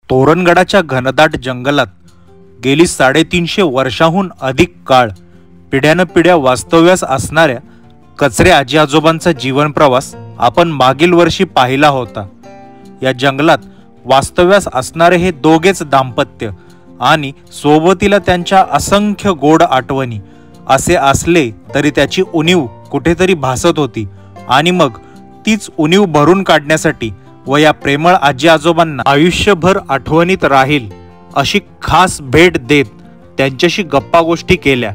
तोरणगडाच्या घनदाट जंगलात गेली 350 वर्षाहून अधिक काळ पिढ्यानपिढ्या वास्तव्यास असणाऱ्या कचरे आजी आजोबांचा जीवन प्रवास आपण मागील वर्षी पाहिला होता। या जंगलात वास्तव्यास असणारे हे दोघेच दाम्पत्य आणि सोबतीला त्यांच्या असंख्य गोड आठवणी असे असले तरी त्याची उणीव कुठेतरी भासत होती आणि मग तीच उणीव भरून काढण्यासाठी व या प्रेमळ आजी आजोबांना आयुष्यभर आठवणीत राहील अशी खास भेट देत त्यांच्याशी गप्पा गोष्टी केल्या,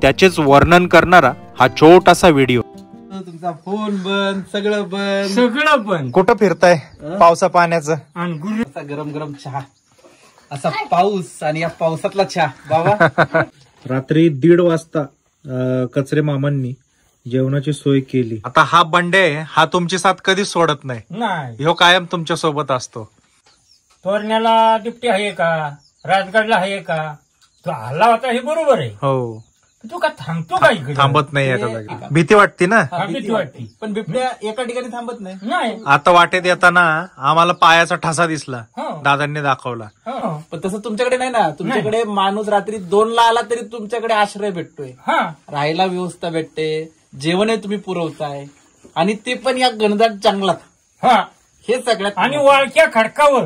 त्याचेच वर्णन करणारा हा छोटासा व्हिडिओ। तुमचा फोन बंद, सगळं बंद। कुठं फिरताय पावसा पाण्याचं आणि गरम गरम चहा, असा पाऊस आणि या पावसातला चहा बाबा। रात्री 1:30 वाजता कचरे मामांनी जेवणाची सोय केली। आता हा बंडे हा तुमची साथ कधीच सोडत नाही, ह्यो कायम तुमच्या सोबत असतो। तोरण्याला डिप्टी आहे का, राजगडला आहे का, तो आला होता हे बरोबर आहे। हो, तू का थांबतो का इकडे? थांबत नाही एका जागी, भीती वाटते ना। भीती वाटते, पण बिबट्या एका ठिकाणी थांबत नाही। आता वाटेत येताना आम्हाला पायाचा ठसा दिसला, हो. दादांनी दाखवला। हो. पण तसं तुमच्याकडे नाही ना, तुमच्याकडे माणूस रात्री 2ला आला तरी तुमच्याकडे आश्रय भेटतोय, हा, राहायला व्यवस्था भेटते, जेवण तुम्ही पुरवताय आणि ते पण या घनदाट जंगलात। हा, हे सगळ्यात आणि वाळक्या खडकावर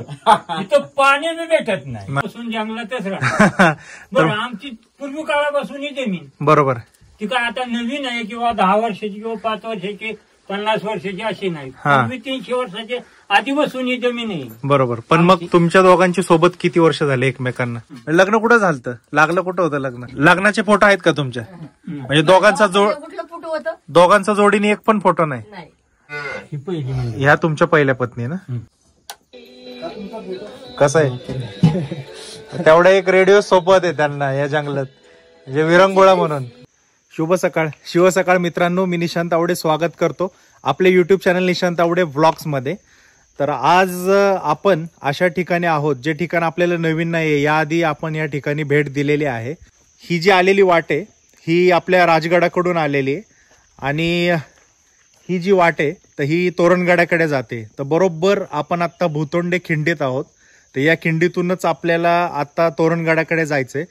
इथं पाणी बी भेटत नाही, बसून जंगलातच राहतो। बरं, आमची पूर्वी काळापासून ही जमीन बरोबर, ती काय आता नवीन आहे किंवा 10 वर्षाची किंवा 5 वर्षाची 50 वर्षाची अशी नाही, पूर्वी 300 वर्षाची आधीपासून ही जमीन आहे। बरोबर, पण मग तुमच्या दोघांची सोबत किती वर्ष झाले एकमेकांना? लग्न कुठं झालं, लागलं कुठं होतं लग्न? लग्नाचे फोटो आहेत का तुमच्या? म्हणजे दोघांचा जोडीने एक पण फोटो नाही? ही पहिली म्हणजे ह्या तुमच्या पहिल्या पत्नी ना? कसं आहे तेवढा एक रेडिओ सोबत आहे त्यांना या जंगलात, म्हणजे विरंगुळा म्हणून। शुभ सकाळ, शिव सकाळ मित्रांनो, मी निशांत तावडे स्वागत करतो आपले YouTube channel Nishant Tawde vlogs मध्ये। तर आज आपण अशा ठिकाणी आहोत जे ठिकाण आपल्याला नवीन नाहीये, याआधी आपण या ठिकाणी भेट दिलेली आहे। ही जी आलेली वाट आहे ही आपल्या राजगडाकडून आलेली आहे आणि ही जी वाट आहे तर ही तोरणगडाकडे जाते। तर बरोबर आपण आता भूतोंडे खिंडीत आहोत, तर या खिंडीतूनच आपल्याला आता तोरणगडाकडे जायचंय।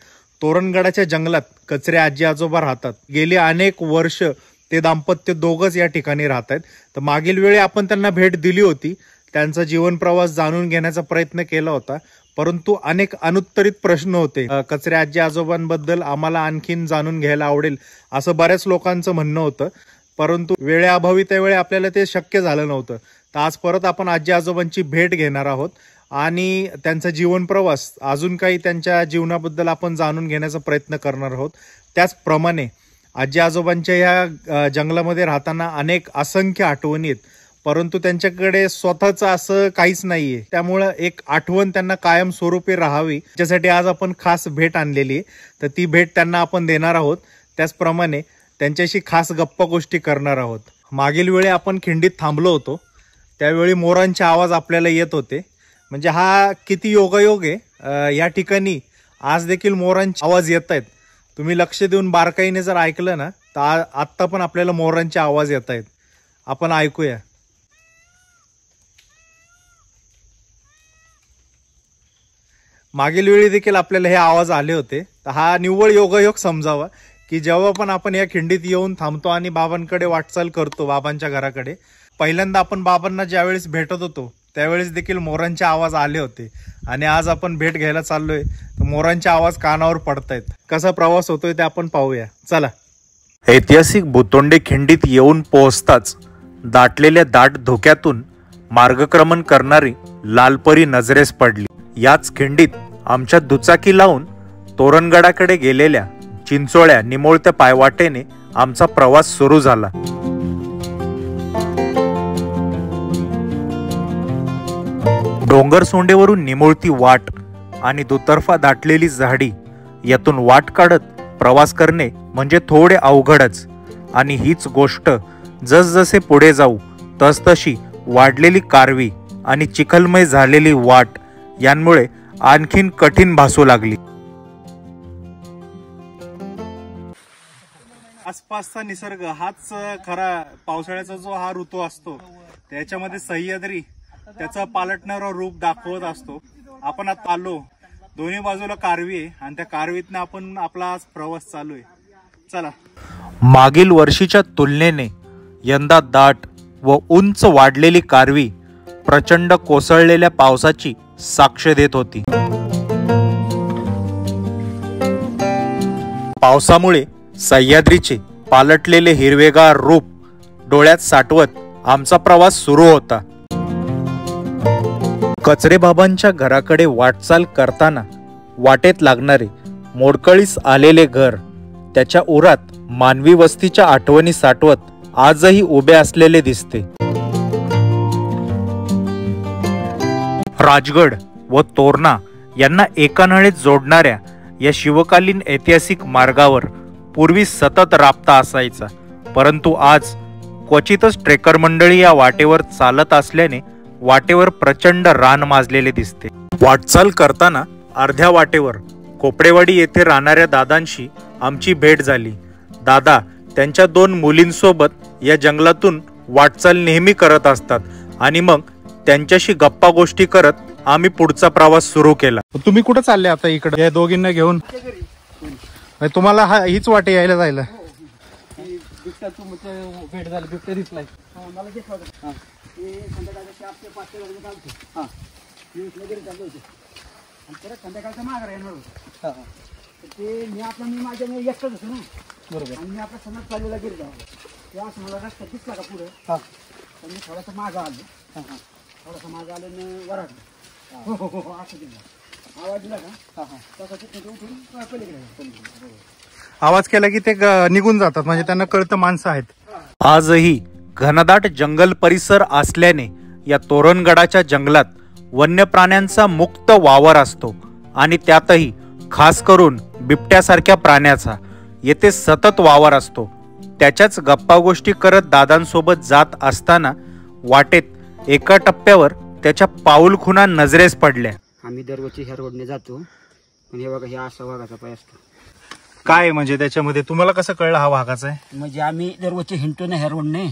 तोरणगडाच्या जंगलात कचरे आजी आजोबा राहतात, गेली अनेक वर्ष ते दाम्पत्य दोघच या ठिकाणी राहत आहेत। तर मागील वेळी आपण त्यांना भेट दिली होती, त्यांचा जीवन प्रवास जाणून घेण्याचा प्रयत्न केला होता, परंतु अनेक अनुत्तरित प्रश्न होते। कचरे आजी आजोबांबद्दल आम्हाला आणखीन जाणून घ्यायला आवडेल असं बऱ्याच लोकांचं म्हणणं होतं, परंतु वेळेअभावी त्यावेळी आपल्याला ते शक्य झालं नव्हतं। तर आज परत आपण आजी आजोबांची भेट घेणार आहोत आणि त्यांचा जीवन प्रवास, अजून काही त्यांच्या जीवनाबद्दल आपण जाणून घेण्याचा प्रयत्न करणार आहोत। त्याचप्रमाणे आजी आजोबांच्या या जंगलामध्ये राहताना अनेक असंख्य आठवणी आहेत, परंतु त्यांच्याकडे स्वतःच असं काहीच नाहीये, त्यामुळं एक आठवण त्यांना कायम स्वरूपी राहावी त्याच्यासाठी आज आपण खास भेट आणलेली आहे। तर ती भेट त्यांना आपण देणार आहोत, त्याचप्रमाणे त्यांच्याशी खास गप्पा गोष्टी करणार आहोत। मागील वेळी आपण खिंडीत थांबलो होतो, त्यावेळी मोरांचे आवाज आपल्याला येत होते, म्हणजे हा किती योगायोग आहे, या ठिकाणी आज देखील मोरांचे आवाज येत आहेत। तुम्ही लक्ष देऊन बारकाईने जर ऐकलं ना तर आत्ता पण आपल्याला मोरांचे आवाज येत आहेत, आपण ऐकूया। मागील वेळी देखील आपल्याला हे आवाज आले होते, तर हा निव्वळ योगायोग समजावा की जेव्हा पण आपण या खिंडीत येऊन थांबतो आणि बाबांकडे वाटचाल करतो, बाबांच्या घराकडे, पहिल्यांदा आपण बाबांना ज्यावेळेस भेटत होतो त्यावेळेस देखील मोरांचे आवाज आले होते आणि आज आपण भेट घ्यायला चाललोय तर मोरांचे आवाज कानावर पडतायत। कसा प्रवास होतोय ते आपण पाहूया, चला। ऐतिहासिक भूतोंडे खिंडीत येऊन पोहोचताच दाटलेल्या दाट धोक्यातून मार्गक्रमण करणारी लालपरी नजरेस पडली। याच खिंडीत आमच्या दुचाकी लावून तोरणगडाकडे गेलेल्या चिंचोळ्या निमोळत्या पायवाटेने आमचा प्रवास सुरू झाला। डोंगर सोंडेवरून निमोळती वाट आणि दुतर्फा दाटलेली झाडी, यातून वाट काढत प्रवास करणे म्हणजे थोडे अवघडच। आणि हीच गोष्ट जसजसे पुढे जाऊ तसतशी वाढलेली कारवी आणि चिखलमय झालेली वाट यांमुळे आणखीन कठीण भासू लागली। आसपासचा निसर्ग हाच खरा पावसाळ्याचा जो हा ऋतू असतो, त्याच्यामध्ये सह्याद्री त्याचं पालटणारं रूप दाखवत असतो। आपण आता आलो, दोन्ही बाजूला कारवी आहे आणि त्या कारवीतनं आपण आपला आज प्रवास चालू आहे. चला. मागील वर्षीच्या तुलनेने यंदा दाट व उंच वाढलेली कारवी प्रचंड कोसळलेल्या पावसाची साक्ष देत होती. पावसामुळे सह्याद्रीचे पालटलेले हिरवेगार रूप डोळ्यात साठवत आमचा प्रवास सुरू होता. कचरेबाबांच्या घराकडे वाटचाल करताना वाटेत लागणारे मोडकळीस आलेले घर, त्याच्या उरात मानवी वस्तीच्या आठवणी साठवत आजही उभे असलेले दिसते. राजगड व तोरणा यांना एका नळीत जोडणाऱ्या या शिवकालीन ऐतिहासिक मार्गावर पूर्वी सतत राबता असायचा, परंतु आज क्वचितच ट्रेकर मंडळी या वाटेवर चालत असल्याने वाटेवर प्रचंड रान माजलेले दिसते. वाटचाल करताना अर्ध्या वाटेवर कोपडेवाडी येथे राहणाऱ्या दादांशी आमची भेट झाली. दादा त्यांच्या 2 मुलींसोबत या जंगलातून वाटचाल नेहमी करत असतात आणि मग त्यांच्याशी गप्पा गोष्टी करत आम्ही पुढचा प्रवास सुरू केला. तुम्ही कुठे चालले आता इकडे या दोघींना घेऊन? तुम्हाला हीच वाटे यायला जायला? भेट झाली, बिबट्या दिसलाय. संध्याकाळचा माघार येणार ते मी माझ्या एकटाच होतो ना. बरोबर. आणि मी आपला समाज चाललेला गेलो तेव्हा असं मला रस्ता दिसला का पुढे. तर मी थोडासा मागं आलो. थोडासा मागं आलं वराडलं. हो असं दिलं आवाज दिला का तसा तिथे उठून पलीकडे आवाज केला की ते निघून जातात, म्हणजे त्यांना कळतं माणसं आहेत. आजही घनदाट जंगल परिसर असल्याने या तोरणगडाच्या जंगलात वन्य प्राण्यांचा मुक्त वावर असतो आणि त्यातही खास करून बिबट्यासारख्या प्राण्याचा येथे सतत वावर असतो. त्याच्याच गप्पा गोष्टी करत दादांसोबत जात असताना वाटेत एका टप्प्यावर त्याच्या पाऊलखुणा नजरेस पडल्या. आम्ही दरवर्षी ह्या रोडने जातो, पण हे बघा हे असा वाघाचा पाय असतो. काय म्हणजे त्याच्यामध्ये तुम्हाला कसं कळलं हा वाघाचा आहे? म्हणजे आम्ही दरवर्षी हिंडतो ना ह्या रोडने,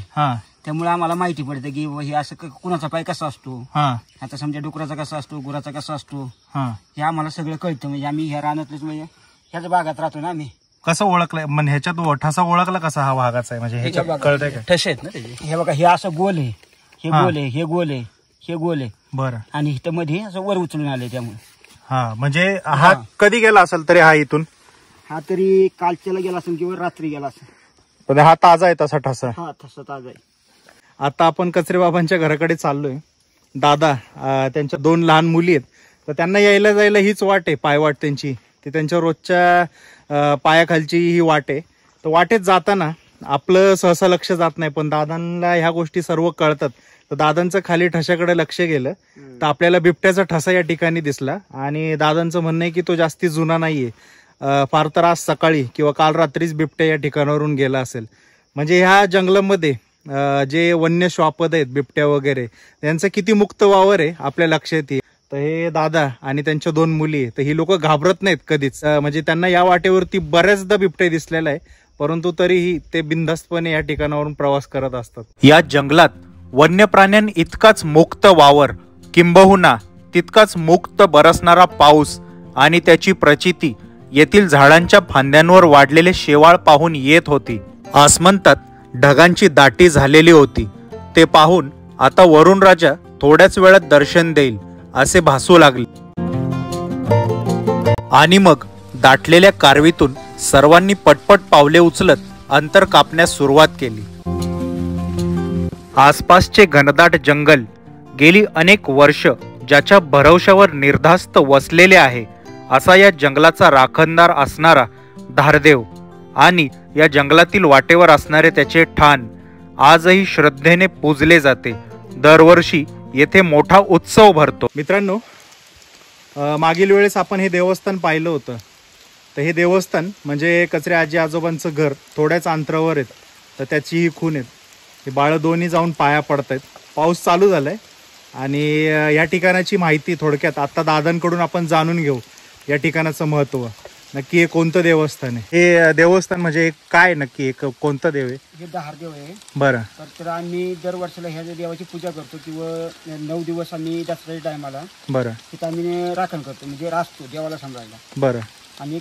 त्यामुळे आम्हाला माहिती पडतं की हे असं कुणाचा पाय कसा असतो. आता समजा डुकराचा कसा असतो, गुराचा कसा असतो, हे आम्हाला सगळं कळतं. म्हणजे आम्ही ह्या रानातलेच म्हणजे ह्याच भागात राहतो ना आम्ही. कसं ओळखलंय म्हणजे ह्याच्यात ठसा ओळखला कसा हा वाघाचा आहे? म्हणजे ह्याच्यात कळतंय का? ठसे आहेत ना त्याचे. हे बघा हे असं गोल आहे, हे गोल आहे, हे गोल आहे, हे गोल आहे. बरं. आणि इथं मध्ये असं वर उचलून आले त्यामुळे. म्हणजे हा कधी गेला असेल तरी हा इथून? हा तरी कालच्याला गेला असेल किंवा रात्री गेला असेल. पण हा ताजा आहे तसा ठसा? हा तसा ताजा आहे. आता आपण कचरेबाबांच्या घराकडे चाललोय. दादा त्यांच्या 2 लहान मुली आहेत, तर त्यांना यायला जायला हीच वाट आहे, पायवाट त्यांची. ती त्यांच्या रोजच्या पायाखालची ही वाट आहे. तर वाटेत जाताना आपलं सहसा लक्ष जात नाही, पण दादांना ह्या गोष्टी सर्व कळतात. तर दादांचं खाली ठशाकडे लक्ष गेलं तर आपल्याला बिबट्याचा ठसा या ठिकाणी दिसला. आणि दादांचं म्हणणं आहे की तो जास्ती जुना नाहीये, फार तर आज सकाळी किंवा काल रात्रीच बिबट्या या ठिकाणावरून गेला असेल. म्हणजे ह्या जंगलामध्ये जे वन्य श्वापद आहेत बिबट्या वगैरे, त्यांचं किती मुक्त वावर आहे आपल्या लक्षात येईल. तर हे दादा आणि त्यांच्या 2 मुली, तर ही लोक घाबरत नाहीत कधीच. म्हणजे त्यांना या वाटेवरती बऱ्याचदा बिबट्या दिसलेला आहे, परंतु तरीही ते बिनधास्तपणे या ठिकाणावरून प्रवास करत असतात. या जंगलात वन्य प्राण्यां इतकाच मुक्त वावर, किंबहुना तितकाच मुक्त बरसणारा पाऊस आणि त्याची प्रचिती येथील झाडांच्या फांद्यांवर वाढलेले शेवाळ पाहून येत होती. आसमंतात ढगांची दाटी झालेली होती. ते पाहून आता वरुण राजा थोड्याच वेळात दर्शन देईल असे भासू लागले. आणि मग दाटलेल्या कारवीतून सर्वांनी पटपट पावले उचलत अंतर कापण्यास सुरुवात केली. आसपासचे घनदाट जंगल गेली अनेक वर्ष ज्याच्या भरवशावर निर्धास्त वसलेले आहे, असा या जंगलाचा राखणदार असणारा धारदेव आणि या जंगलातील वाटेवर असणारे त्याचे ठाण आजही श्रद्धेने पूजले जाते. दरवर्षी येथे मोठा उत्सव भरतो. मित्रांनो, मागील वेळेस आपण हे देवस्थान पाहिलं होतं. तर हे देवस्थान म्हणजे कचरे आजी आजोबांचं घर थोड्याच अंतरावर आहेत. तर त्याची ही खून आहेत. हे बाळ दोन्ही जाऊन पाया पडतायत. पाऊस चालू झालाय आणि या ठिकाणाची माहिती थोडक्यात आता दादांकडून आपण जाणून घेऊ, या ठिकाणाचं महत्त्व. नक्की हे कोणतं देवस्थान आहे? हे देवस्थान म्हणजे काय नक्की एक कोणतं देव आहे? हे दहार देव आहे. बरं. तर आम्ही दरवर्षाला ह्या देवाची पूजा करतो किंवा 9 दिवस आम्ही दसऱ्याच्या टायमाला बरं. तिथं आम्ही राखण करतो, म्हणजे राखतो देवाला सांभाळायला. बरं. आणि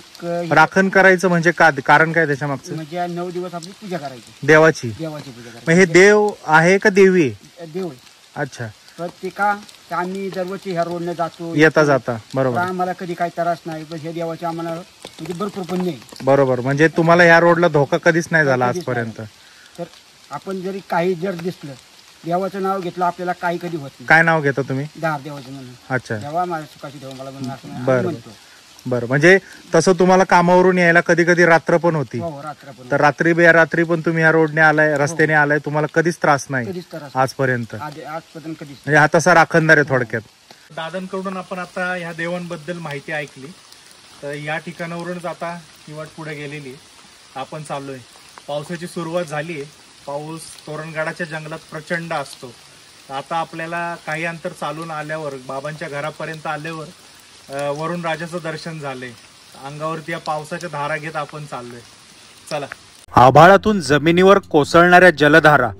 राखण करायचं म्हणजे कारण काय त्याच्या मागचं? म्हणजे 9 दिवस आपली पूजा करायची, देवाची पूजा करायची. मग हे देव आहे का देवी आहे? देव आहे. अच्छा. तर ते का आम्ही दरवर्षी ह्या रोडने जातो येता जाता. बरोबर. आम्हाला कधी काही त्रास नाही, पण ह्या देवाची आम्हाला म्हणजे भरपूर पुण्य आहे. बरोबर. म्हणजे तुम्हाला ह्या रोडला धोका कधीच नाही झाला आजपर्यंत? तर आपण जरी काही जर दिसलं, देवाचं नाव घेतलं, आपल्याला काही कधी होत नाही. काय नाव घेता तुम्ही? दहार देवाचं म्हणून. अच्छा. देवा माझ्या सुखाची देव मला म्हणून असं आम्ही बरं. म्हणतो. बरं. म्हणजे तसं तुम्हाला कामावरून यायला कधी कधी रात्र पण होती, हो, रात्र पण. तर रात्री पण तुम्ही ह्या रोडने आलाय, रस्त्याने आलाय, तुम्हाला कधीच त्रास नाही कधीच त्रास आजपर्यंत? आजपर्यंत कधीच. म्हणजे हा तसा राखणदार आहे थोडक्यात. दादांकडून आपण आता ह्या देवांबद्दल माहिती ऐकली, तर या ठिकाणावरूनच आता ही वाट पुढे गेलेली. आपण चाललोय, पावसाची सुरुवात झाली आहे. पाऊस तोरणगडाच्या जंगलात प्रचंड असतो. आता आपल्याला काही अंतर चालून आल्यावर, बाबांच्या घरापर्यंत आल्यावर वरुण राजाचं दर्शन झालंय. अंगावरती या पावसाच्या धारा घेत आपण चाललोय. चला. आभाळातून जमिनीवर कोसळणाऱ्या जलधारा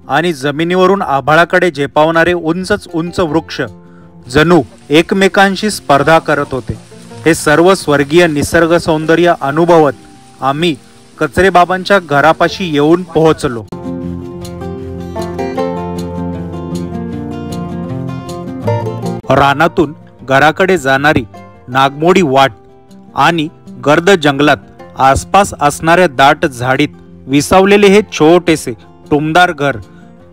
आणि जमिनीवरून आभाळाकडे झेपावणारे उंचच उंच वृक्ष जणू एकमेकांशी स्पर्धा करत होते. हे सर्व स्वर्गीय निसर्ग सौंदर्य अनुभवत आम्ही कचरे बाबांच्या घरापाशी येऊन पोहोचलो. रानातून घराकडे जाणारी नागमोडी वाट आणि गर्द जंगलात आसपास असणाऱ्या दाट झाडीत विसावलेले हे छोटेसे टुमदार घर,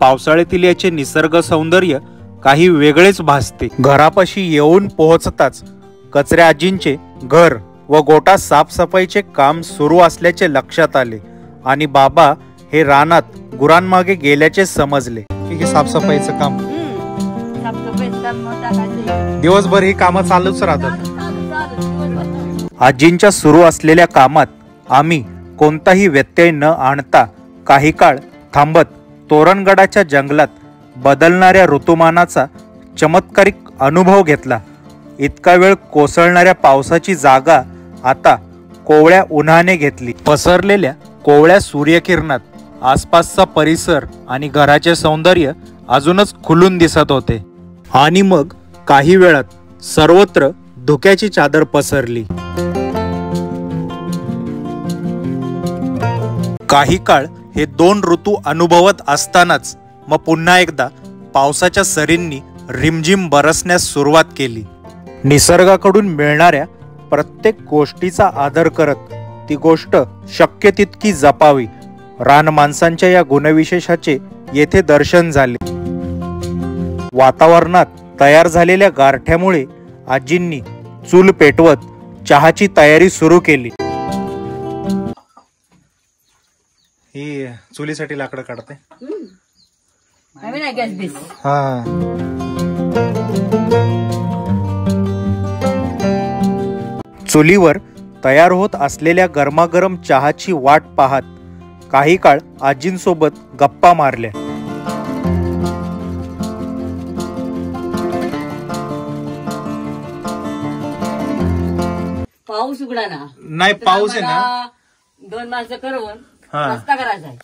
पावसाळ्यातील याचे निसर्ग सौंदर्य काही वेगळेच भासते. घरापाशी येऊन पोहोचताच कचरे आजींचे घर व गोटा साफसफाईचे काम सुरू असल्याचे लक्षात आले आणि बाबा हे रानात गुरांमागे गेल्याचे समजले. साफसफाईचं काम दिवसभर ही कामं चालूच राहतात. आजींच्या सुरू असलेल्या कामात आम्ही कोणताही व्यत्यय न आणता काही काळ थांबत तोरणगडाच्या जंगलात बदलणाऱ्या ऋतुमानाचा चमत्कारिक अनुभव घेतला. इतका वेळ कोसळणाऱ्या पावसाची जागा आता कोवळ्या उन्हाने घेतली. पसरलेल्या कोवळ्या सूर्यकिरणात आसपासचा परिसर आणि घराचे सौंदर्य अजूनच खुलून दिसत होते. आणि मग काही वेळात सर्वत्र धुक्याची चादर पसरली. काही काळ हे 2 ऋतू अनुभवत असतानाच मग पुन्हा एकदा पावसाच्या सरींनी रिमझिम बरसण्यास सुरुवात केली. निसर्गाकडून मिळणाऱ्या प्रत्येक गोष्टीचा आदर करत ती गोष्ट शक्य तितकी जपावी, रानमाणसांच्या या गुणविशेषाचे येथे दर्शन झाले. वातावरणात तयार झालेल्या गारठ्यामुळे आजींनी चूल पेटवत चहाची तयारी सुरू केली. ही चुलीसाठी लाकडं काढते. हा. चुलीवर तयार होत असलेल्या गरमागरम चहाची वाट पाहत काही काळ आजींसोबत गप्पा मारल्या. पाऊस उघडा ना. नाही पाऊस आहे ना. 2 माणसं करून हा. रस्ता करायचा आहे.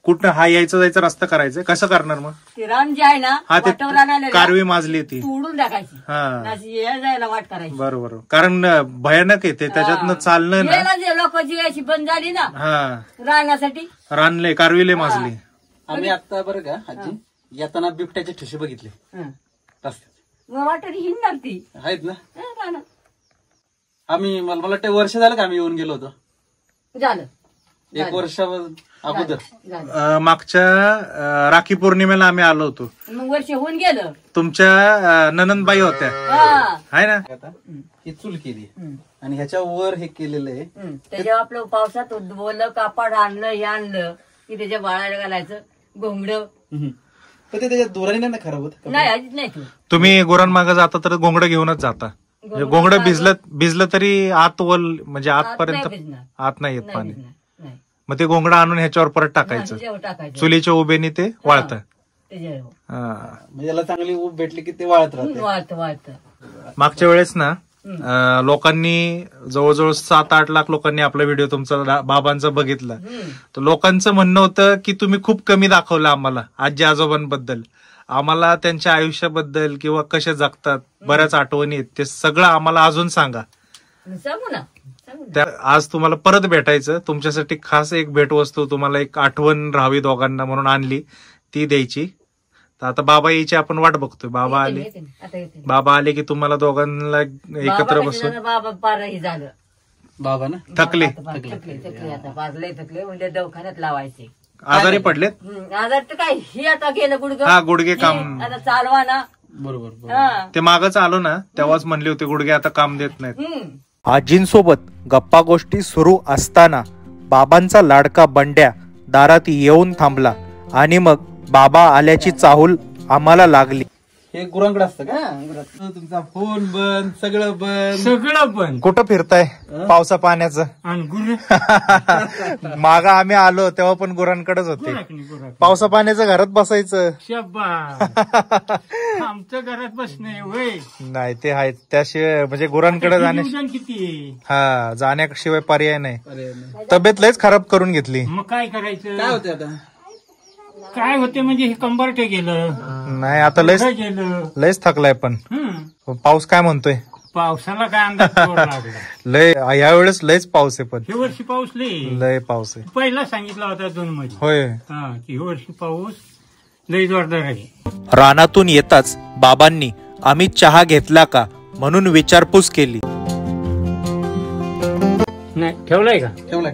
कुठं हा यायचा जायचा रस्ता करायचा? कसं करणार मग? ते रान जे आहे ना, हा ते वाटावर आणायला कारवी माजली ती तोडून टाकायची. हा. अशी यायला जायला वाट करायची. बरोबर. कारण भयानक येते त्याच्यातनं चालणं ना. यायला जे लोकांची यायची बंद झाली ना हा. राहण्यासाठी, रानले कारविले माजली. आम्ही आता बरं का आजी येताना बिबट्याचे ठुसे बघितले रस्त्यात. मग वाटत हिंडणार ती आहेत ना. राहणार. आम्ही मला वाटतं वर्ष झालं का आम्ही येऊन गेलो होतो. झालं 1 वर्ष अगोदर. झालं. मागच्या राखी पौर्णिमेला आम्ही आलो होतो. मग वर्ष होऊन गेलं. तुमच्या ननंदबाई होत्या हा. आहे ना. आता ही चूल केली आणि ह्याच्या वर हे केलेलं आहे. त्याच्या आपलं पावसात बोललं, कापड आणलं, हे आणलं की त्याच्या बाळाला घालायचं घोंगडं. पण ते त्याच्या दोराने नाही ना खराब होत. नाही अजित नाही तू. तुम्ही गोरांमागं जाता तर घोंगडं घेऊनच जाता. म्हणजे घोंगडं भिजलं तरी आत वल म्हणजे आतपर्यंत आत नाही येत पाणी. मग ते घोंगडं आणून ह्याच्यावर परत टाकायचं. चुलीच्या उभेने ते वाळतं. म्हणजे याला चांगली ऊब भेटली की ते वाळत राहते. वाळत. मागच्या वेळेस ना लोकांनी जवळजवळ 7-8 लाख लोकांनी आपला व्हिडिओ तुमचा बाबांचा बघितला. तर लोकांचं म्हणणं होतं की तुम्ही खूप कमी दाखवलं आम्हाला आजी आजोबांबद्दल, आम्हाला त्यांच्या आयुष्याबद्दल किंवा कसे जगतात बऱ्याच आठवणी आहेत, ते सगळं आम्हाला अजून सांगा. सांगू ना. आज तुम्हाला परत भेटायचं, तुमच्यासाठी खास एक भेटवस्तू, तुम्हाला एक आठवण राहावी दोघांना म्हणून आणली, ती द्यायची. तर आता बाबा यायची आपण वाट बघतोय. बाबा आले, आता येते. बाबा आले की तुम्हाला दोघांना एकत्र बसून. बाबा पारही झालं. बाबा ना थकले, थकले आता पाजले थकले म्हणजे दवाखान्यात लावायचे. आजारी पडलेत. आजार तर काय ही आता गेलं गुडघं. हा, गुडघे काम. आता चालवा ना. बरोबर. हा. ते मागच आलो ना तेव्हाच म्हणले होते गुडघे आता काम देत नाहीत. आजींसोबत गप्पा गोष्टी सुरू असताना बाबांचा लाडका बंड्या दारात येऊन थांबला आणि मग बाबा आल्याची चाहूल आम्हाला लागली. हे गुरांकडे असतं का? तुमचा फोन बंद, सगळं बंद. सगळं पण कुठं फिरताय पावसा पाण्याचं? आणि गुरु माग आम्ही आलो तेव्हा पण गुरांकडेच होते. पावसा पाण्याचं घरात बसायचं. शब्बा आमचं घरात बसणे वय नाही ते आहे, त्याशिवाय म्हणजे गुरांकडे जाण्या किती आहे? हा, जाण्याशिवाय पर्याय नाही. अरे नाही. तब्येत लयच खराब करून घेतली. मग काय करायचं? काय होते आता? काय होते म्हणजे हे कंबरटे गेलं, नाही आता लयच गेलं. लयच थकलाय. पण पाऊस काय म्हणतोय? पावसाला काय अंदाज लागला? लय यावेळेस लयच पाऊस आहे. पण ही वर्षी पाऊस लय पाऊस आहे. पहिला सांगितला होता 2 मध्ये. होय, की ही वर्षी पाऊस लय जोरदार आहे. रानातून येताच बाबांनी आम्ही चहा घेतला का म्हणून विचारपूस केली नाही ठेवलाय का? ठेवलाय.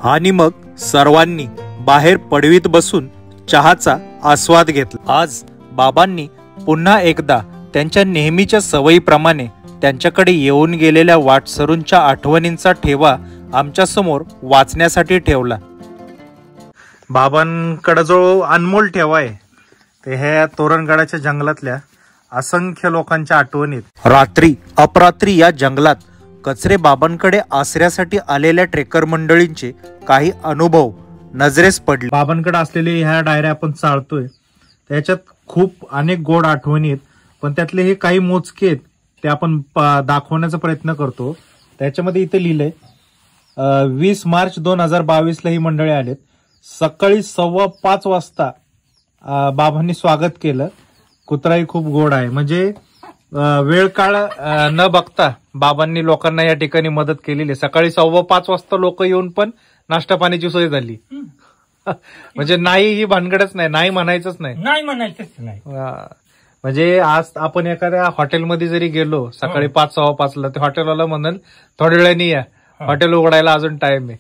आणि मग सर्वांनी बाहेर पडवीत बसून चहाचा आस्वाद घेतला. आज बाबांनी पुन्हा एकदा त्यांच्या नेहमीच्या सवयीप्रमाणे त्यांच्याकडे येऊन गेलेल्या वाटसरूंच्या आठवणींचा ठेवा आमच्या समोर वाचण्यासाठी ठेवला. बाबांकडे जो अनमोल ठेवा आहे ते ह्या तोरणगडाच्या जंगलातल्या असंख्य लोकांच्या आठवणीत. रात्री अपरात्री या जंगलात कचरे बाबांकडे आसऱ्यासाठी आलेल्या ट्रेकर मंडळींचे काही अनुभव नजरेस पडले. बाबांकडे असलेले ह्या डायऱ्या आपण चालतोय त्याच्यात खूप अनेक गोड आठवणी आहेत, पण त्यातले हे काही मोजके आहेत ते आपण दाखवण्याचा प्रयत्न करतो. त्याच्यामध्ये इथे लिहिलंय 20 मार्च 2022 ला ही मंडळी आलेत. सकाळी 5:15 वाजता बाबांनी स्वागत केलं. कुत्राही खूप गोड आहे. म्हणजे वेळ काळ न बघता बाबांनी लोकांना या ठिकाणी मदत केलेली आहे. सकाळी 5:15 वाजता लोक येऊन पण नाश्ता पाण्याची सोय झाली. म्हणजे नाही ही भानगडच नाही, नाही म्हणायचंच नाही. नाही म्हणायचंच नाही. म्हणजे आज आपण एखाद्या हॉटेलमध्ये जरी गेलो सकाळी 5-5:15 ला, ते हॉटेलवाला म्हणेल थोड्या वेळाने या, हॉटेल उघडायला अजून टाइम आहे.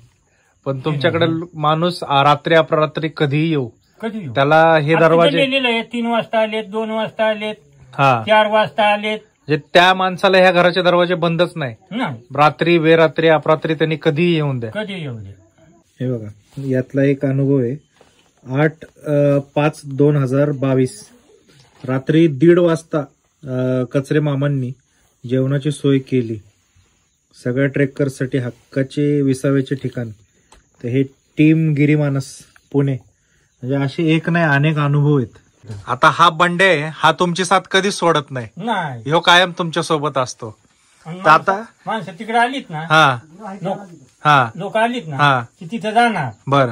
पण तुमच्याकडे माणूस रात्री अपरात्री कधीही येऊ, कधी त्याला हे दरवाजे 3 वाजता आलेत, 2 वाजता आलेत, हा 4 वाजता आलेत. म्हणजे त्या माणसाला ह्या घराचे दरवाजे बंदच नाही. नाही रात्री बेरात्री अपरात्री त्यांनी कधीही येऊन द्या. कधी येऊ दे. हे बघा, यातला एक अनुभव आहे. 8/5/2022 रात्री 1:30 वाजता कचरे मामांनी जेवणाची सोय केली. सगळ्या ट्रेकर्ससाठी हक्काचे विसाव्याचे ठिकाण. तर हे टीम गिरीमानस पुणे, म्हणजे असे एक नाही अनेक अनुभव आहेत. आता हा बंडे आहे, हा तुमची साथ कधीच सोडत नाही. नाही ह्यो कायम तुमच्या सोबत असतो. आणि तर आता माणसं तिकडे आलीत ना, हा हा लोक आलीत ना हा की तिथे जाणार, बर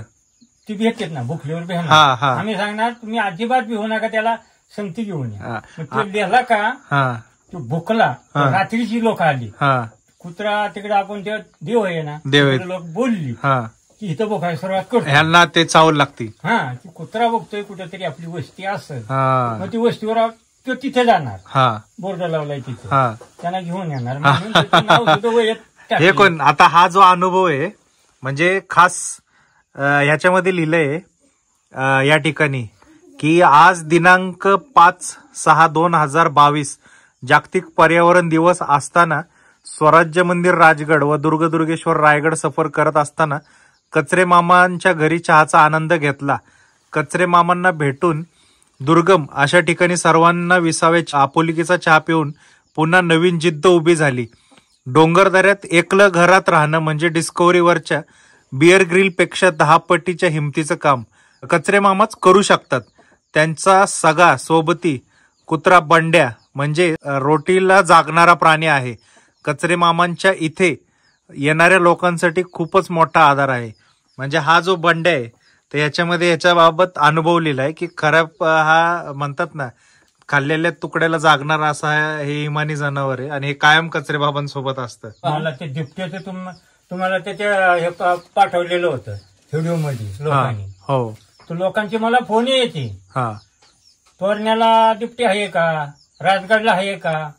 ती भेटतात ना भुकलीवर हा, भेटणार. हा. आम्ही सांगणार तुम्ही अजिबात भिवू नका, त्याला संगती घेऊन या. हा. मग ते गेला का हा तो भुकला, हा. रात्रीची लोक आली, हा कुत्रा तिकडे आपण ते देव आहे ना, देव आहे. लोक बोलली हा की इथं बोकायला सुरुवात करतो. ह्यांना ते चावल लागती. हा ती कुत्रा बघतोय कुठेतरी आपली वस्ती असेल, हा मग ती वस्तीवर तो तिथे जाणार, हा बोर्ड लावलाय तिथे, हा त्यांना घेऊन येणार. म्हणून त्याचं नाव सुद्धा वयात टाकलंय. हे कोण आता हा जो अनुभव आहे म्हणजे खास ह्याच्यामध्ये लिहिलंय या ठिकाणी की आज दिनांक 5/6/2022 जागतिक पर्यावरण दिवस असताना स्वराज्य मंदिर राजगड व दुर्गेश्वर रायगड सफर करत असताना कचरे मामांच्या घरी चहाचा आनंद घेतला. कचरे मामांना भेटून दुर्गम अशा ठिकाणी सर्वांना विसाव्याच्या आपुलकीचा चहा पिऊन पुन्हा नवीन जिद्द उभी झाली. डोंगरदऱ्यात एकलं घरात राहणं म्हणजे डिस्कव्हरीवरच्या बिअर ग्रिल पेक्षा 10 पटीच्या हिमतीचं काम कचरे मामाच करू शकतात. त्यांचा सगळा सोबती कुत्रा बंड्या म्हणजे रोटीला जागणारा प्राणी आहे. कचरे मामांच्या इथे येणाऱ्या लोकांसाठी खूपच मोठा आधार आहे. म्हणजे हा जो बंड्या आहे तर याच्यामध्ये याच्याबाबत अनुभव लिहिलाय की खराब हा म्हणतात ना खाल्लेल्या तुकड्याला जागणारा असा हे इमानी जनावर आहे आणि हे कायम कचरे बाबांसोबत असतं. मला ते बिबट्याचं तुम्हाला त्याच्या हे पाठवलेलं होतं व्हिडिओ मध्ये लोकांनी. हो तर लोकांचे मला फोन यायचे, हा तोरण्याला बिबटे आहे का, राजगडला आहे का,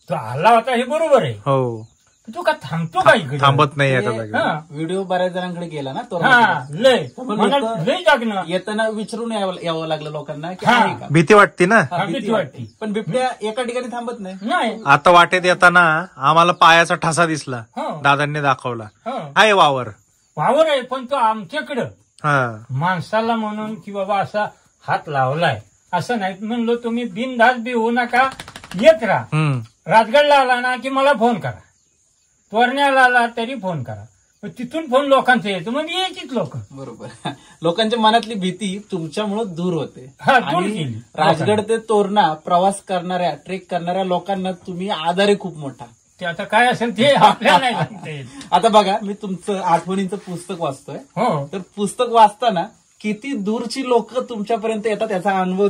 तो आला होता हे बरोबर आहे, हो तू का थांबतो का इकडे? थांबत नाही आता जागी. हा व्हिडिओ बऱ्याच जणांकडे गेला ना तो हा, लय पण मला लोकं- लय जागणं. येताना विचारून यावं लागलं लोकांना की हा. आहे का. भीती वाटते ना. हा, हा, भीती भीती वाटते. वाटते. पण बिबट्या एका ठिकाणी थांबत नाही. नाही. आता वाटेत येताना आम्हाला पायाचा ठसा दिसला, हो. दादांनी दाखवला. हो. आहे वावर. वावर आहे पण तो आमच्याकडं हा माणसाला म्हणून की बाबा असा हात लावलाय असं नाही. म्हणलो तुम्ही बिनधास्त बी होऊ नका, येत राहा. हम्म राजगडला आला ना की मला फोन करा, तोरण्याला आला तरी फोन करा. मग तिथून फोन लोकांचं येतो मग यायचीच लोक. बरोबर. लोकांच्या मनातली भीती तुमच्यामुळे दूर होते. हा, दूर आणि केली. राजगड ते तोरणा प्रवास करणाऱ्या ट्रेक करणाऱ्या लोकांना तुम्ही आधार आहे खूप मोठा. ते आता काय असेल ते आपल्याला नाही सांगता येत. आता बघा मी तुमचं आठवणींचं पुस्तक वाचतोय. हो तर पुस्तक वाचताना किती दूरची लोक तुमच्यापर्यंत येतात याचा अनुभव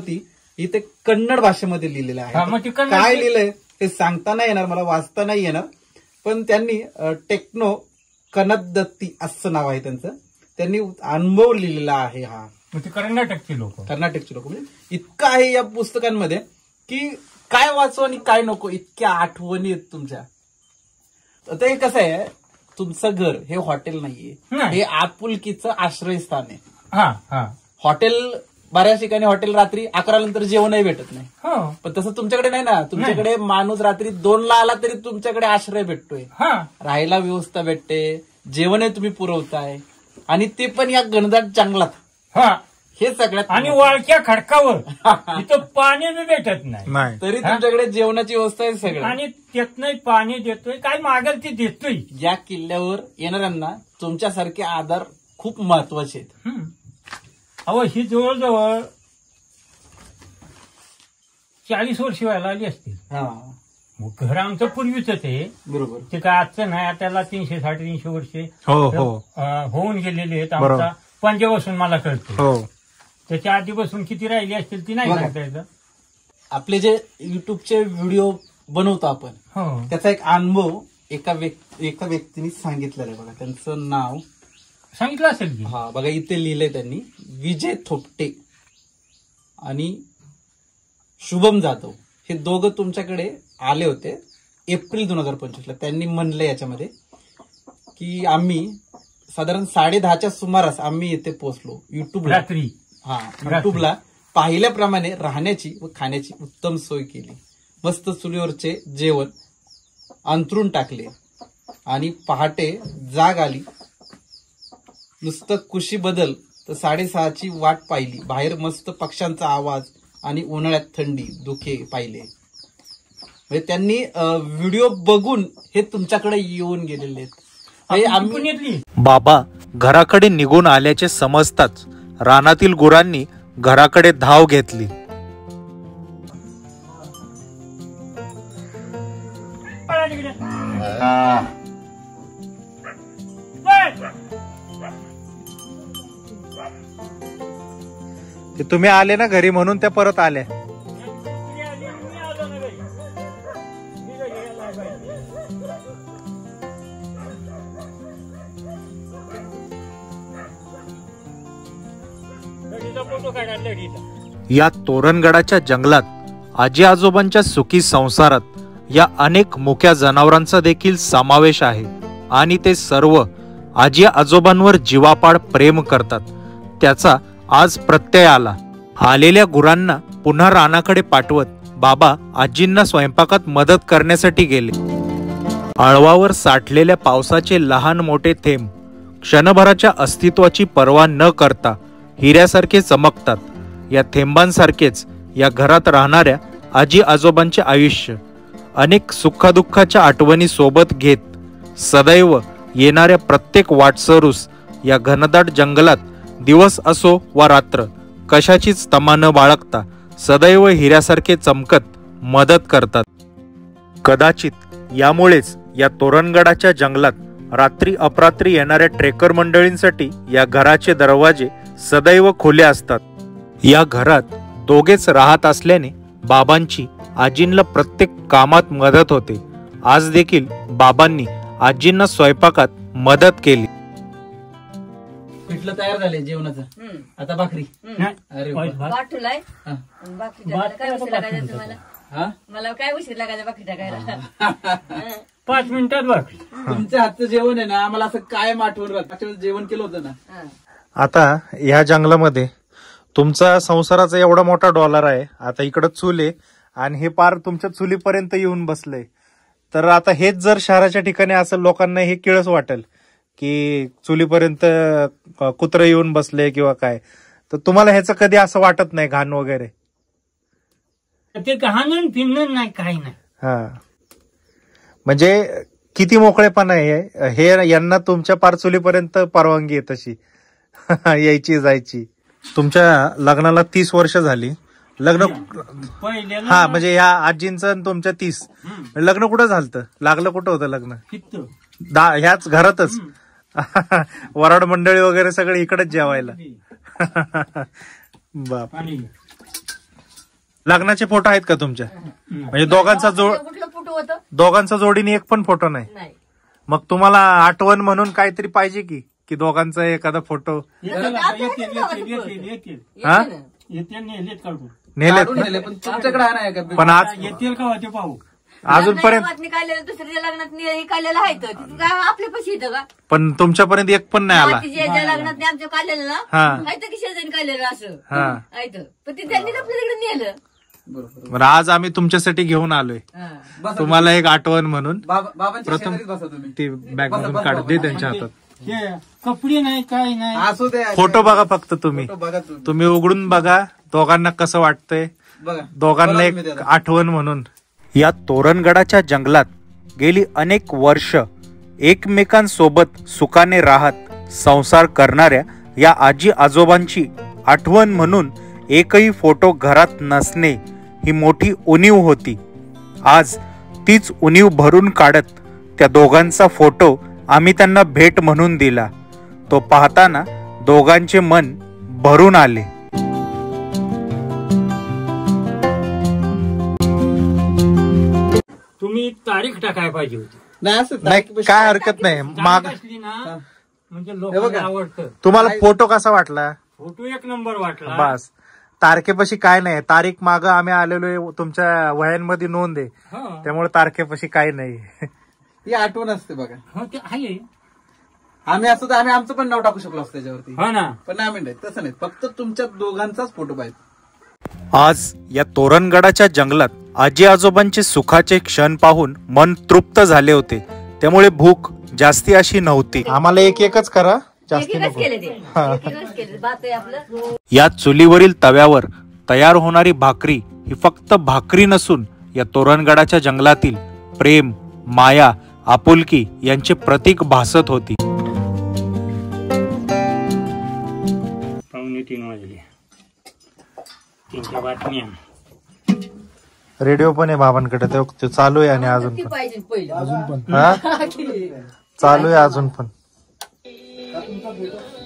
इथे कन्नड भाषेमध्ये लिहिलेला हा, मग आहे. ती कन्नड- काय लिहिलंय ते सांगता नाही येणार, मला वाचता नाही येणार. पण त्यांनी टेक्नो कनदत्ती असं नाव आहे त्यांचं. त्यांनी अनुभव लिहिलेला आहे. हा मग ते कर्नाटकची लोक. कर्नाटकचे लोक. म्हणजे इतकं आहे या पुस्तकांमध्ये की काय वाचू आणि काय नको इतक्या आठवणी आहेत तुमच्या. आता हे कसं आहे, तुमचं घर हे हॉटेल नाहीये, नाही. हे आपुलकीचं आश्रयस्थान आहे. हा हा हॉटेल बऱ्याच ठिकाणी हॉटेल रात्री 11 नंतर जेवणही भेटत नाही. हो पण तसं तुमच्याकडे नाही ना. तुमच्याकडे माणूस रात्री 2ला आला तरी तुमच्याकडे आश्रय भेटतोय, हा राहायला व्यवस्था भेटते, जेवणही तुम्ही पुरवताय आणि ते पण या घनदाट जंगलात. हा. हे सगळ्यात आणि महत्त्वाचं. वाळक्या खडकावर इथं पाणी बी भेटत नाही नाही. तरी तुमच्याकडे जेवणाची व्यवस्था आहे सगळं. आणि त्यातनं पाणी देतोय, काय मागेल ते देतोय. या किल्ल्यावर येणाऱ्यांना तुमच्यासारखे आधार खूप महत्वाचे आहेत. अहो ही जवळजवळ 40 वर्ष व्हायला आली असतील. हा मग घर आमचं पूर्वीच आहे, बरोबर. ते काय आजचं नाही. त्याला 300-350 वर्षे हो हो होऊन गेलेले आहेत. बरोबर. आमचा पंजापासून मला कळतं. हो त्याच्या आधीपासून किती राहिली असतील ती नाही बघा. सांगता येतं. आपले जे युट्यूबचे व्हिडिओ बनवतो आपण हो त्याचा एक अनुभव एका व्यक्तीने सांगितलेला आहे. बघा त्यांचं नाव सांगितलं असेल की. हा बघा इथे लिहिलंय त्यांनी, विजय थोपटे आणि शुभम जाधव. हे दोघं तुमच्याकडे आले होते एप्रिल 2025ला. त्यांनी म्हणलं याच्यामध्ये की आम्ही साधारण 10:30च्या सुमारास आम्ही इथे पोहोचलो. युट्यूबला रात्री युट्यूबला पाहिल्याप्रमाणे राहण्याची व खाण्याची उत्तम सोय केली. मस्त चुलीवरचे जेवण अंथरून टाकले आणि पहाटे जाग आली. नुसतं कुशी बदल तर 6:30ची वाट पाहिली. बाहेर मस्त पक्ष्यांचा आवाज आणि उन्हाळ्यात थंडी धुके पाहिले. म्हणजे त्यांनी व्हिडिओ बघून हे तुमच्याकडे येऊन गेलेले आहेत. म्हणजे आम्ही पुण्यातली. बाबा घराकडे निघून आल्याचे समजताच रानातील गुरांनी घराकडे धाव घेतली. पळा तिकडे. बस. ते तुम्ही आले ना घरी म्हणून त्या परत आल्या. मी आलो ना घरी. मी घरी यायला पाहिजे. लढीचा फोटो काढा, लढीचा. या तोरणगडाच्या जंगलात आजी आजोबांच्या सुखी संसारात या अनेक मुक्या जनावरांचा देखील समावेश आहे आणि ते सर्व आजी आजोबांवर जीवापाड प्रेम करतात. त्याचा आज प्रत्यय आला. आलेल्या गुरांना पुन्हा रानाकडे पाठवत बाबा आजींना स्वयंपाकात मदत करण्यासाठी गेले. आळवावर साठलेल्या पावसाचे लहान मोठे थेंब क्षणभराच्या अस्तित्वाची पर्वा न करता हिऱ्यासारखे चमकतात. या थेंबांसारखेच या घरात राहणाऱ्या आजी आजोबांचे आयुष्य अनेक सुखदुःखाच्या आठवणी सोबत घेत सदैव येणाऱ्या प्रत्येक वाटसरूस या घनदाट जंगलात दिवस असो वा रात्र कशाचीच तमा न बाळगता सदैव हिऱ्यासारखे चमकत मदत करतात. कदाचित यामुळेच या तोरणगडाच्या जंगलात रात्री अपरात्री येणाऱ्या ट्रेकर मंडळींसाठी या घराचे दरवाजे सदैव खुले असतात. या घरात दोघेच राहत असल्याने बाबांची आजींना प्रत्येक कामात मदत होते. आज देखील बाबांनी आजींना स्वयंपाकात मदत केली. पिठलं तयार झाले जेवणाचं. आता भाकरी. अरे वा. भात ठेवलाय हा. बाकी काय उशीर लागायचा तुम्हाला? हा? मला काय उशीर लागायचा बाकी टाकायला? 5 मिनिटात बघ. तुमच्या हातचं जेवण आहे ना आम्हाला असं कायम आठवण राहतं. जेवण केलं होतं ना. आता ह्या जंगलामध्ये तुमचा संसाराचा एवढा मोठा डॉलर आहे. आता इकडं चूल आहे आणि हे पार तुमच्या चुलीपर्यंत येऊन बसलंय. तर आता हेच जर शहराच्या ठिकाणी असेल लोकांना हे किळस वाटेल की चुलीपर्यंत कुत्रं येऊन बसले किंवा काय. तर तुम्हाला ह्याचं कधी असं वाटत नाही घाण वगैरे? ते घाणून फिरणं नाही, काही नाही. हा, म्हणजे किती मोकळेपणा आहे हे. यांना तुमच्या पार चुलीपर्यंत परवानगी आहे तशी यायची जायची. तुमच्या लग्नाला 30 वर्ष झाली. लग्न हा म्हणजे ह्या आजींचं आणि तुमच्या 30. लग्न कुठं झालं? लागलं कुठं होतं लग्न? ह्याच घरातच. वराड मंडळी वगैरे सगळे इकडेच जेवायला. बाप. लग्नाचे फोटो आहेत का तुमच्या? म्हणजे कुठलं फोटो होतं? दोघांचा जोडीने एक पण फोटो नाही. नाही. मग तुम्हाला आठवण म्हणून काहीतरी पाहिजे की दोघांचा एखादा फोटो नेलेत? पण तुमच्याकडे हा नाही का? पण आज येतील का ते पाहू. अजूनपर्यंत काढलेलं दुसऱ्या लग्नात काढलेलं आहे तर काय आपल्या पैसे येतं का? पण तुमच्यापर्यंत एक पण नाही आला. ज्या लग्नात आमच्या काढलेलं ना आहे की शेजारी काढलेलं असं आहे तर पण ते त्यांनी आपल्या तिकडे नेलं. बरं, आज आम्ही तुमच्यासाठी घेऊन आलोय तुम्हाला एक आठवण म्हणून. प्रथम ती बॅग मधून काढ दे त्यांच्या हातात. कपडे नाही, काही नाही. असू दे. फोटो बघा फक्त तुम्ही उघडून बघा दोघांना कसं वाटतंय. दोघांना एक आठवण म्हणून. या तोरणगडाच्या जंगलात गेली अनेक वर्ष एकमेकांसोबत सुखाने राहत संसार करणाऱ्या या आजी आजोबांची आठवण म्हणून एकही फोटो घरात नसणे ही मोठी उणीव होती. आज तीच उणीव भरून काढत त्या दोघांचा फोटो आम्ही त्यांना भेट म्हणून दिला. तो पाहताना दोघांचे मन भरून आले. तुम्ही तारीख टाकायला पाहिजे होती. नाही, काय हरकत नाही. माग असली ना म्हणजे लोकांना आवडतं. तुम्हाला फोटो कसा वाटला? फोटो एक नंबर वाटला. बस तारखेपाशी काय नाही. तारीख माग आम्ही आलेलो तुमच्या वह्यांमध्ये नोंद आहे त्यामुळे तारखेपाशी काय नाही. ही आठवण असते बघा. हो ते आहे. आम्ही असं तर आम्ही आमचं पण नाव टाकू शकलो असतो त्याच्यावरती. हो ना. पण नाही तसं नाही. फक्त तुमच्या दोघांचाच फोटो पाहिजे. आज या तोरणगडाच्या जंगलात आजी आजोबांचे सुखाचे क्षण पाहून मन तृप्त झाले होते. त्यामुळे भूक जास्ती अशी नव्हती. आम्हाला एक एकच करा, जास्ती एकच नको. केले ते एकच केले. बात आहे आपलं. या चुलीवरील तव्यावर तयार होणारी भाकरी ही फक्त भाकरी नसून या तोरणगडाच्या जंगलातील प्रेम, माया, आपुलकी यांचे प्रतीक भासत होती. 2:45 वाजले. 3च्या बातम्या. रेडिओ पण आहे बाबांकडे, तो चालू आहे आणि अजून ती पण पाहिजे पहिलं. हा चालू आहे अजून पण.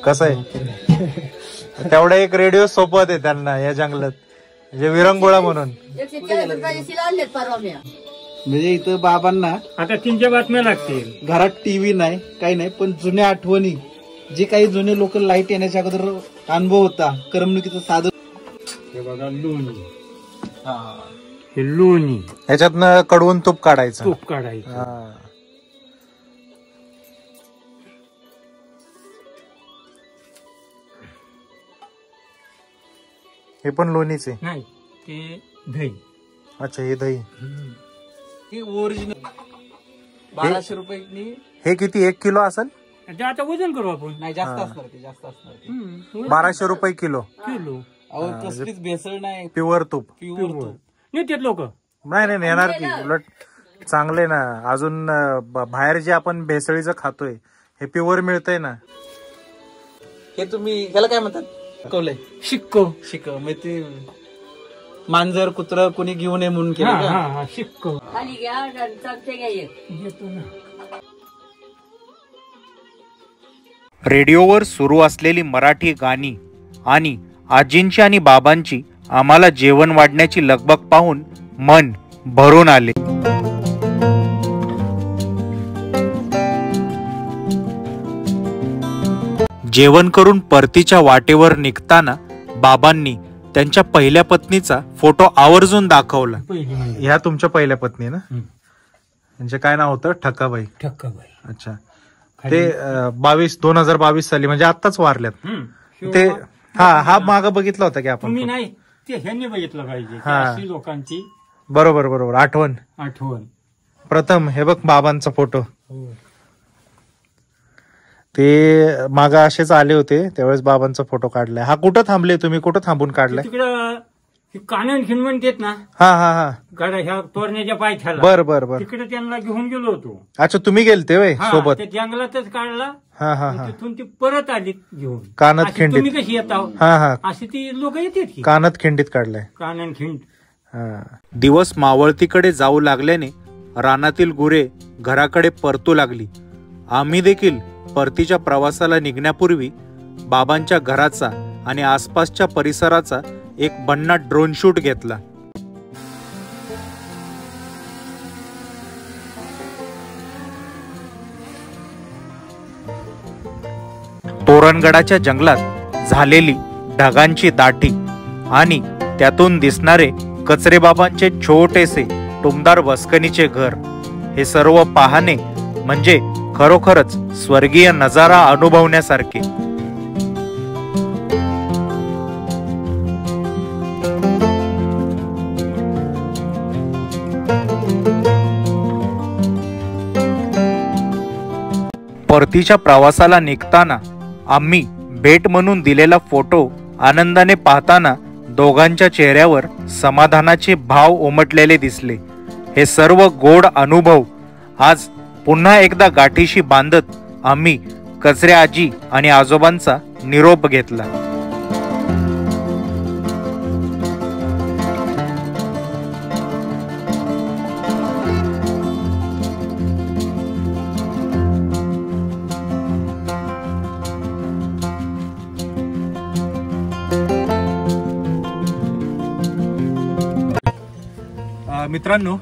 कसं आहे तेवढा एक रेडिओ सोबत आहे त्यांना या जंगलात, म्हणजे विरंगुळा म्हणून. 140 रुपयाचे आणलेत परवा मी. म्हणजे इथं बाबांना आता 3च्या बातम्या लागतील. घरात टीव्ही नाही, काही नाही, पण जुन्या आठवणी जे काही जुने लोक लाईट येण्याच्या अगोदर अनुभव होता करमणुकीचं साधन. हे बघा लोणी. हे लोणी ह्याच्यातनं कडवून तूप काढायचं. तूप काढायचं. हा. हे पण लोणीचे. नाही ते दही. अच्छा हे दही. ही ओरिजिनल 1200 रुपये. हे किती 1 किलो असेल? ते आता वजन करू आपण. नाही जास्त असणार ते, जास्त असणार ते. 1200 रुपये किलो. किलो. अहो कसलीच भेसळ नाही, प्युअर तूप. प्युअर तूप. नेतात लोक. नाही येणार की उलट चांगले ना. अजून बाहेर जे आपण भेसळीचं खातोय हे प्युअर मिळतंय ना. हे तुम्ही ह्याला काय म्हणतात? शिकवलंय. शिक्क म्हणजे ते मांजर कुत्र कोणी घेऊ नये म्हणून केलं का? शिक्को. खाली घ्या चमचे घ्या एक. घेतो ना. रेडिओवर सुरू असलेली मराठी गाणी आणि आजींची आणि बाबांची आम्हाला जेवण वाढण्याची लगबग पाहून मन भरून आले. जेवण करून परतीच्या वाटेवर निघताना बाबांनी त्यांच्या पहिल्या पत्नीचा फोटो आवर्जून दाखवला. पहिली म्हणजे ह्या तुमच्या पहिल्या पत्नी ना? त्यांचे काय नाव होतं? ठक्काबाई. ठक्काबाई. अच्छा. ते 2022 साली म्हणजे आत्ताच वारल्यात ते. हा माग बघितला होता की आपण? तुम्ही नाही, ते ह्यांनी बघितलं पाहिजे. हा. अशी लोकांची बरोबर आठवण. प्रथम हे बघ बाबांचा फोटो. ते माग असेच आले होते त्यावेळेस बाबांचा फोटो काढलाय. हा कुठं थांबले तुम्ही? कुठं थांबून काढलाय? तिकडं कानन खिंड म्हणतात ना, हा गाड्या ह्या तोरण्याच्या पायथ्याला. बर तिकडे त्यांना घेऊन गेलो होतो. अच्छा, तुम्ही गेलते वय हा, सोबत? ते जंगलातच काढला. हा तिथून ती परत आली घेऊन. कानत अशी खिंडीत. तुम्ही कशी येता हा अशी ती लोक येतात की कानत खिंडीत काढलाय. कानन खिंड. दिवस मावळतीकडे जाऊ लागल्याने रानातील गुरे घराकडे परतू लागली. आम्ही देखील परतीच्या प्रवासाला निघण्यापूर्वी बाबांच्या घराचा आणि आसपासच्या परिसराचा एक भन्नाट ड्रोन शूट घेतला. तोरणगडाच्या जंगलात झालेली ढगांची दाटी आणि त्यातून दिसणारे कचरेबाबांचे छोटेसे टुमदार वस्कनीचे घर, हे सर्व पाहणे म्हणजे खरोखरच स्वर्गीय नजारा अनुभवण्यासारखे. परतीच्या प्रवासाला निघताना आम्ही भेट म्हणून दिलेला फोटो आनंदाने पाहताना दोघांच्या चेहऱ्यावर समाधानाचे भाव उमटलेले दिसले. हे सर्व गोड अनुभव आज पुन्हा एकदा गाठीशी बांधत आम्ही कचरे आजी आणि आजोबांचा निरोप घेतला. मित्रांनो,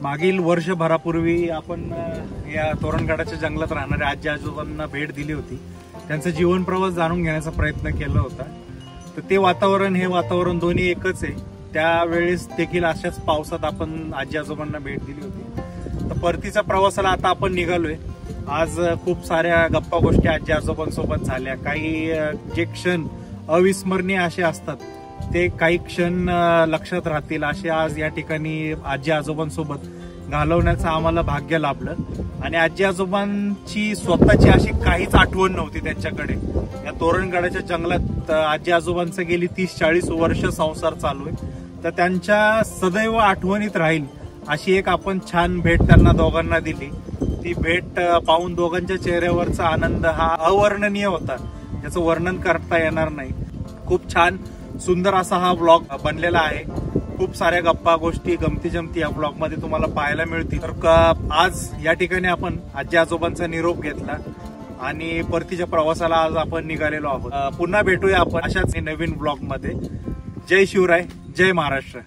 मागील वर्षभरापूर्वी आपण या तोरणगडाच्या जंगलात राहणाऱ्या आजी आजोबांना भेट दिली होती. त्यांचा जीवन प्रवास जाणून घेण्याचा प्रयत्न केला होता. तर ते वातावरण हे वातावरण दोन्ही एकच आहे. त्यावेळेस देखील अशाच पावसात आपण आजी आजोबांना भेट दिली होती. तर परतीच्या प्रवासाला आता आपण निघालोय. आज खूप साऱ्या गप्पा गोष्टी आजी आजोबांसोबत झाल्या. काही जे क्षण अविस्मरणीय असे असतात ते काही क्षण लक्षात राहतील असे आज या ठिकाणी आजी आजोबांसोबत घालवण्याचं आम्हाला भाग्य लाभलं. आणि आजी आजोबांची स्वतःची अशी काहीच आठवण नव्हती त्यांच्याकडे. या तोरणगडाच्या जंगलात आजी आजोबांचं गेली 30-40 वर्ष संसार चालू आहे. तर त्यांच्या सदैव आठवणीत राहील अशी एक आपण छान भेट त्यांना दोघांना दिली. ती भेट पाहून दोघांच्या चेहऱ्यावरचा आनंद हा अवर्णनीय होता, ज्याचं वर्णन करता येणार नाही. खूप छान सुंदर असा हा ब्लॉग बनलेला आहे. खूप साऱ्या गप्पा गोष्टी गमती जमती या ब्लॉग मध्ये तुम्हाला पाहायला मिळतील. तर आज या ठिकाणी आपण आजी आजोबांचा निरोप घेतला आणि परतीच्या प्रवासाला आज आपण निघालेलो आहोत. पुन्हा भेटूया आपण अशाच नवीन ब्लॉग मध्ये. जय शिवराय, जय महाराष्ट्र.